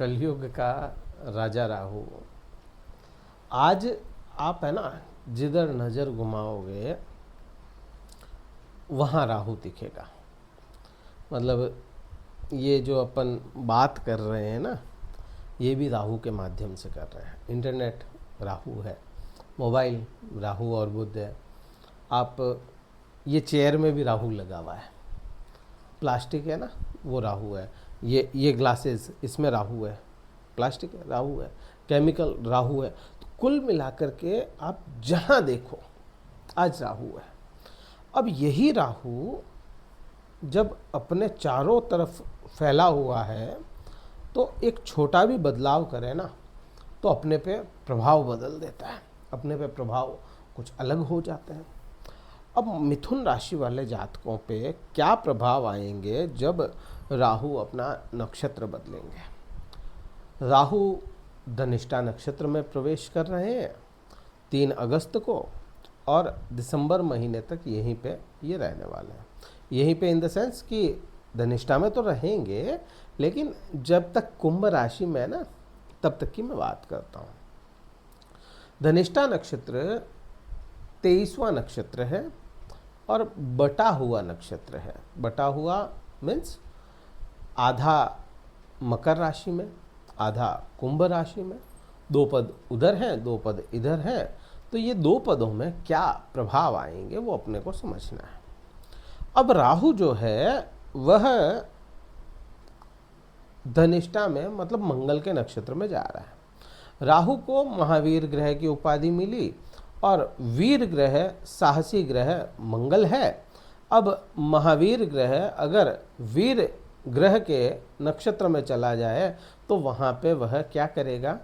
कलयुग का राजा राहु। आज आप है ना, जिधर नज़र घुमाओगे वहाँ राहु दिखेगा। मतलब ये जो अपन बात कर रहे हैं ना, ये भी राहु के माध्यम से कर रहे हैं। इंटरनेट राहु है, मोबाइल राहु और बुध है। आप ये चेयर में भी राहु लगा हुआ है, प्लास्टिक है ना वो राहु है। ये ग्लासेस, इसमें राहु है, प्लास्टिक है राहु है, केमिकल राहु है। तो कुल मिलाकर के आप जहाँ देखो आज राहु है। अब यही राहु जब अपने चारों तरफ फैला हुआ है तो एक छोटा भी बदलाव करे ना तो अपने पे प्रभाव बदल देता है, अपने पे प्रभाव कुछ अलग हो जाते हैं। अब मिथुन राशि वाले जातकों पे क्या प्रभाव आएंगे जब राहु अपना नक्षत्र बदलेंगे। राहु धनिष्ठा नक्षत्र में प्रवेश कर रहे हैं 3 अगस्त को, और दिसंबर महीने तक यहीं पे ये रहने वाले हैं। यहीं पे इन द सेंस कि धनिष्ठा में तो रहेंगे, लेकिन जब तक कुंभ राशि में ना तब तक की मैं बात करता हूँ। धनिष्ठा नक्षत्र 23वां नक्षत्र है और बटा हुआ नक्षत्र है। बटा हुआ मीन्स आधा मकर राशि में, आधा कुंभ राशि में। 2 पद उधर हैं, 2 पद इधर हैं। तो ये 2 पदों में क्या प्रभाव आएंगे वो अपने को समझना है। अब राहु जो है वह धनिष्ठा में, मतलब मंगल के नक्षत्र में जा रहा है। राहु को महावीर ग्रह की उपाधि मिली और वीर ग्रह, साहसी ग्रह मंगल है। अब महावीर ग्रह अगर वीर ग्रह के नक्षत्र में चला जाए तो वहाँ पे वह क्या करेगा,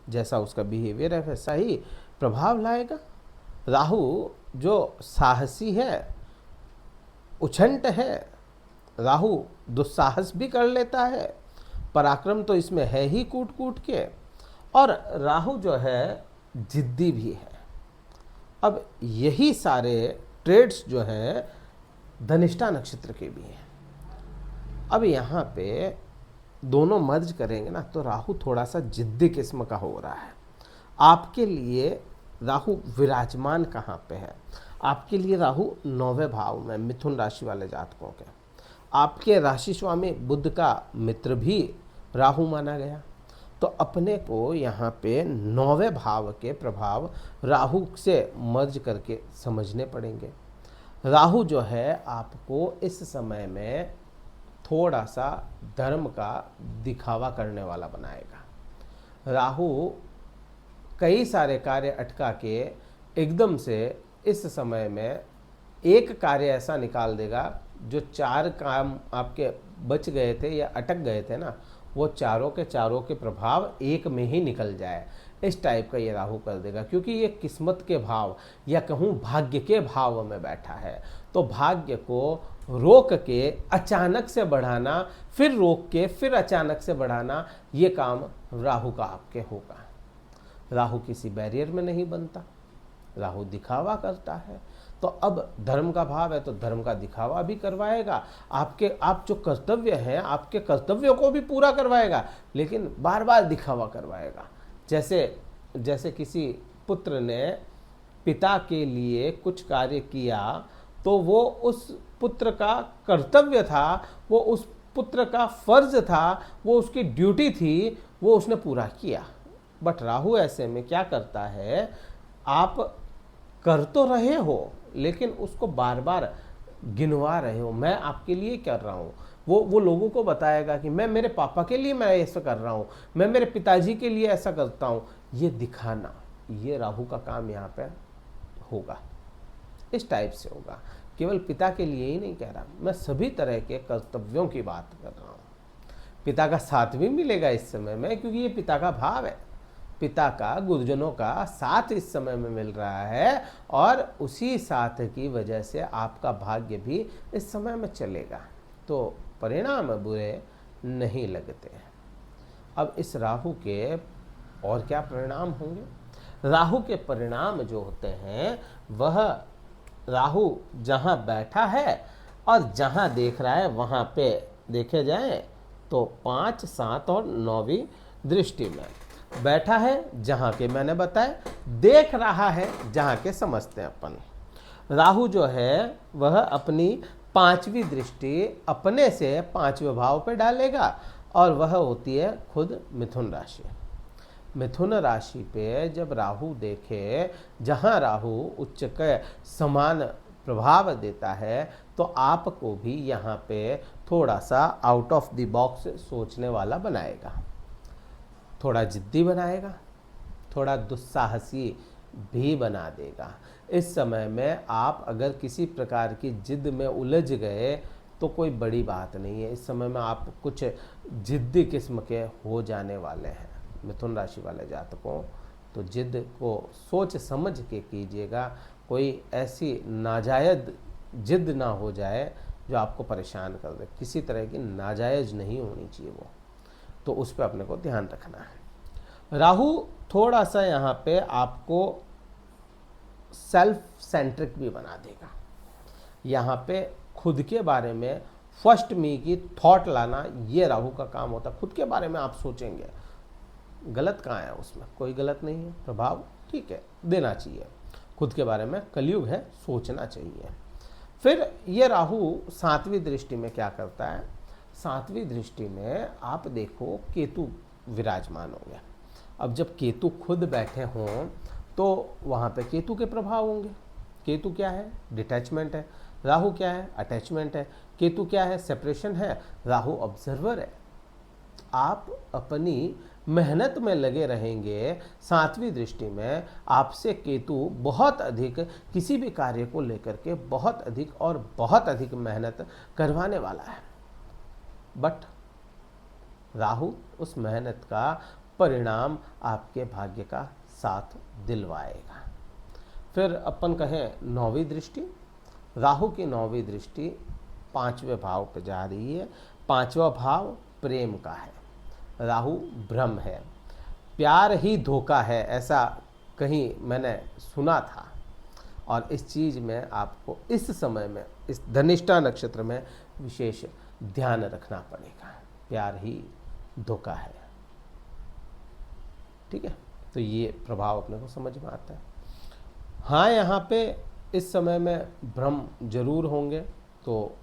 जैसा उसका बिहेवियर है वैसा ही प्रभाव लाएगा। राहु जो साहसी है, उछंट है, राहु दुस्साहस भी कर लेता है, पराक्रम तो इसमें है ही कूट कूट के, और राहु जो है जिद्दी भी है। अब यही सारे ट्रेड्स जो हैं धनिष्ठा नक्षत्र के भी हैं। अब यहाँ पे दोनों मर्ज करेंगे ना तो राहु थोड़ा सा जिद्दी किस्म का हो रहा है। आपके लिए राहु विराजमान कहाँ पे है? आपके लिए राहु 9वें भाव में, मिथुन राशि वाले जातकों के। आपके राशि स्वामी बुध का मित्र भी राहु माना गया। तो अपने को यहाँ पे 9वें भाव के प्रभाव राहु से मर्ज करके समझने पड़ेंगे। राहु जो है आपको इस समय में थोड़ा सा धर्म का दिखावा करने वाला बनाएगा। राहु कई सारे कार्य अटका के एकदम से इस समय में एक कार्य ऐसा निकाल देगा जो 4 काम आपके बच गए थे या अटक गए थे ना, वो चारों के प्रभाव एक में ही निकल जाए। इस टाइप का ये राहु कर देगा, क्योंकि ये किस्मत के भाव या कहूँ भाग्य के भाव में बैठा है। तो भाग्य को रोक के अचानक से बढ़ाना, फिर रोक के फिर अचानक से बढ़ाना, ये काम राहु का आपके होगा। राहु किसी बैरियर में नहीं बनता, राहु दिखावा करता है। तो अब धर्म का भाव है तो धर्म का दिखावा भी करवाएगा। आप जो कर्तव्य हैं, आपके कर्तव्यों को भी पूरा करवाएगा, लेकिन बार बार दिखावा करवाएगा। जैसे किसी पुत्र ने पिता के लिए कुछ कार्य किया तो वो उस पुत्र का कर्तव्य था, वो उस पुत्र का फर्ज था, वो उसकी ड्यूटी थी, वो उसने पूरा किया। बट राहु ऐसे में क्या करता है, आप कर तो रहे हो लेकिन उसको बार बार गिनवा रहे हो। मैं आपके लिए कर रहा हूँ, वो लोगों को बताएगा कि मैं मेरे पापा के लिए मैं ऐसा कर रहा हूँ, मैं मेरे पिताजी के लिए ऐसा करता हूँ। ये दिखाना, ये राहु का काम यहाँ पे होगा, इस टाइप से होगा। केवल पिता के लिए ही नहीं कह रहा, मैं सभी तरह के कर्तव्यों की बात कर रहा हूँ। पिता का साथ भी मिलेगा इस समय में, क्योंकि ये पिता का भाव है। पिता का, गुरुजनों का साथ इस समय में मिल रहा है, और उसी साथ की वजह से आपका भाग्य भी इस समय में चलेगा। तो परिणाम बुरे नहीं लगते हैं। अब इस राहु के और क्या परिणाम होंगे? राहु के परिणाम जो होते हैं वह राहु जहाँ बैठा है और जहाँ देख रहा है वहाँ पे देखे जाए तो 5, 7 और 9वीं दृष्टि में बैठा है जहाँ के मैंने बताया, देख रहा है जहाँ के समझते हैं अपन। राहु जो है वह अपनी 5वीं दृष्टि अपने से 5वें भाव पे डालेगा और वह होती है खुद मिथुन राशि। मिथुन राशि पे जब राहु देखे, जहाँ राहु उच्च के समान प्रभाव देता है, तो आपको भी यहाँ पे थोड़ा सा आउट ऑफ द बॉक्स सोचने वाला बनाएगा, थोड़ा जिद्दी बनाएगा, थोड़ा दुस्साहसी भी बना देगा। इस समय में आप अगर किसी प्रकार की जिद में उलझ गए तो कोई बड़ी बात नहीं है। इस समय में आप कुछ जिद्दी किस्म के हो जाने वाले हैं मिथुन राशि वाले जातकों, तो जिद को सोच समझ के कीजिएगा। कोई ऐसी नाजायज जिद ना हो जाए जो आपको परेशान कर दे, किसी तरह की नाजायज नहीं होनी चाहिए वो, तो उस पर अपने को ध्यान रखना है। राहु थोड़ा सा यहाँ पे आपको सेल्फ सेंट्रिक भी बना देगा। यहाँ पे खुद के बारे में फर्स्ट मी की थॉट लाना, ये राहु का काम होता है। खुद के बारे में आप सोचेंगे, गलत कहाँ है उसमें, कोई गलत नहीं है, प्रभाव ठीक है, देना चाहिए। खुद के बारे में कलयुग है, सोचना चाहिए। फिर ये राहु 7वीं दृष्टि में क्या करता है, 7वीं दृष्टि में आप देखो केतु विराजमान हो गया। अब जब केतु खुद बैठे हों तो वहाँ पे केतु के प्रभाव होंगे। केतु क्या है, डिटैचमेंट है। राहु क्या है, अटैचमेंट है। केतु क्या है, सेपरेशन है। राहु ऑब्जर्वर है। आप अपनी मेहनत में लगे रहेंगे, 7वीं दृष्टि में आपसे केतु बहुत अधिक किसी भी कार्य को लेकर के बहुत अधिक और बहुत अधिक मेहनत करवाने वाला है, बट राहु उस मेहनत का परिणाम आपके भाग्य का साथ दिलवाएगा। फिर अपन कहें 9वीं दृष्टि, राहु की 9वीं दृष्टि 5वें भाव पर जा रही है। 5वां भाव प्रेम का है। राहु भ्रम है, प्यार ही धोखा है, ऐसा कहीं मैंने सुना था। और इस चीज़ में आपको इस समय में, इस धनिष्ठा नक्षत्र में विशेष ध्यान रखना पड़ेगा। प्यार ही धोखा है, ठीक है। तो ये प्रभाव अपने को समझ में आता है। हाँ, यहाँ पे इस समय में भ्रम जरूर होंगे, तो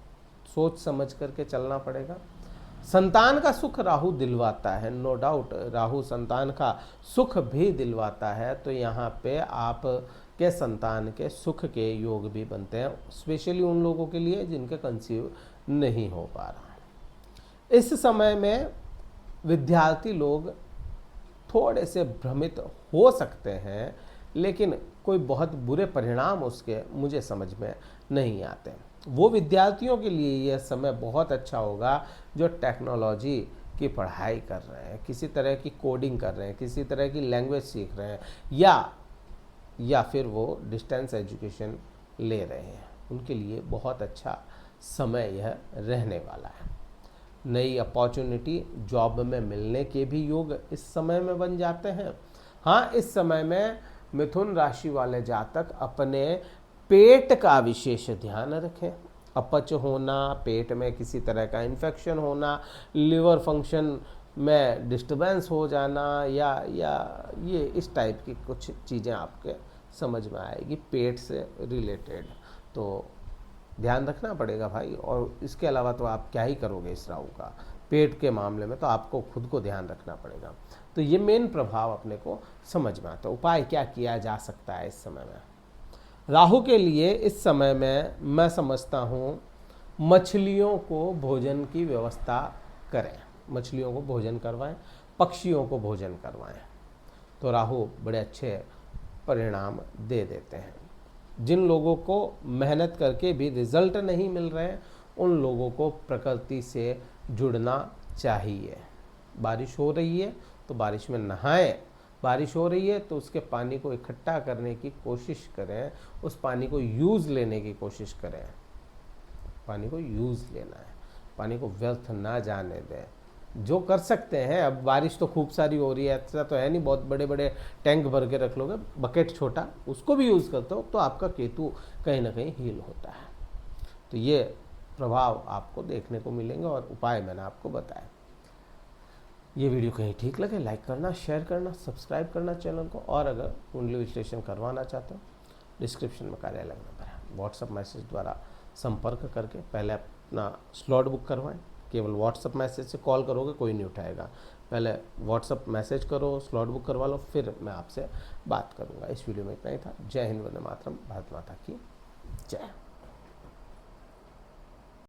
सोच समझ करके चलना पड़ेगा। संतान का सुख राहु दिलवाता है, नो डाउट। राहु संतान का सुख भी दिलवाता है, तो यहाँ पे आप के संतान के सुख के योग भी बनते हैं, स्पेशली उन लोगों के लिए जिनके कंसीव नहीं हो पा रहा। इस समय में विद्यार्थी लोग थोड़े से भ्रमित हो सकते हैं, लेकिन कोई बहुत बुरे परिणाम उसके मुझे समझ में नहीं आते। वो विद्यार्थियों के लिए यह समय बहुत अच्छा होगा जो टेक्नोलॉजी की पढ़ाई कर रहे हैं, किसी तरह की कोडिंग कर रहे हैं, किसी तरह की लैंग्वेज सीख रहे हैं, या फिर वो डिस्टेंस एजुकेशन ले रहे हैं। उनके लिए बहुत अच्छा समय यह रहने वाला है। नई अपॉर्चुनिटी जॉब में मिलने के भी योग इस समय में बन जाते हैं। हाँ, इस समय में मिथुन राशि वाले जातक अपने पेट का विशेष ध्यान रखें। अपच होना, पेट में किसी तरह का इन्फेक्शन होना, लिवर फंक्शन में डिस्टर्बेंस हो जाना, या ये इस टाइप की कुछ चीज़ें आपके समझ में आएगी पेट से रिलेटेड, तो ध्यान रखना पड़ेगा भाई। और इसके अलावा तो आप क्या ही करोगे इस राहु का, पेट के मामले में तो आपको खुद को ध्यान रखना पड़ेगा। तो ये मेन प्रभाव अपने को समझ में आता है। उपाय क्या किया जा सकता है इस समय में राहु के लिए? इस समय में मैं समझता हूँ मछलियों को भोजन की व्यवस्था करें, मछलियों को भोजन करवाएं, पक्षियों को भोजन करवाएं, तो राहु बड़े अच्छे परिणाम दे देते हैं। जिन लोगों को मेहनत करके भी रिजल्ट नहीं मिल रहे हैं, उन लोगों को प्रकृति से जुड़ना चाहिए। बारिश हो रही है तो बारिश में नहाएं, बारिश हो रही है तो उसके पानी को इकट्ठा करने की कोशिश करें, उस पानी को यूज़ लेने की कोशिश करें। पानी को यूज़ लेना है, पानी को व्यर्थ ना जाने दें। जो कर सकते हैं, अब बारिश तो खूब सारी हो रही है, ऐसा तो है नहीं बहुत बड़े बड़े टैंक भर के रख लोगे, बकेट छोटा उसको भी यूज़ करते हो तो आपका केतु कहीं ना कहीं हील होता है। तो ये प्रभाव आपको देखने को मिलेंगे और उपाय मैंने आपको बताया। ये वीडियो कहीं ठीक लगे लाइक करना, शेयर करना, सब्सक्राइब करना चैनल को। और अगर कुंडली विश्लेषण करवाना चाहते हो डिस्क्रिप्शन में कार्यालय नंबर है, व्हाट्सअप मैसेज द्वारा संपर्क करके पहले अपना स्लॉट बुक करवाएं। केवल व्हाट्सअप मैसेज से कॉल करोगे कोई नहीं उठाएगा, पहले व्हाट्सअप मैसेज करो, स्लॉट बुक करवा लो, फिर मैं आपसे बात करूंगा। इस वीडियो में इतना ही था। जय हिंद, वंदे मातरम, भारत माता की जय।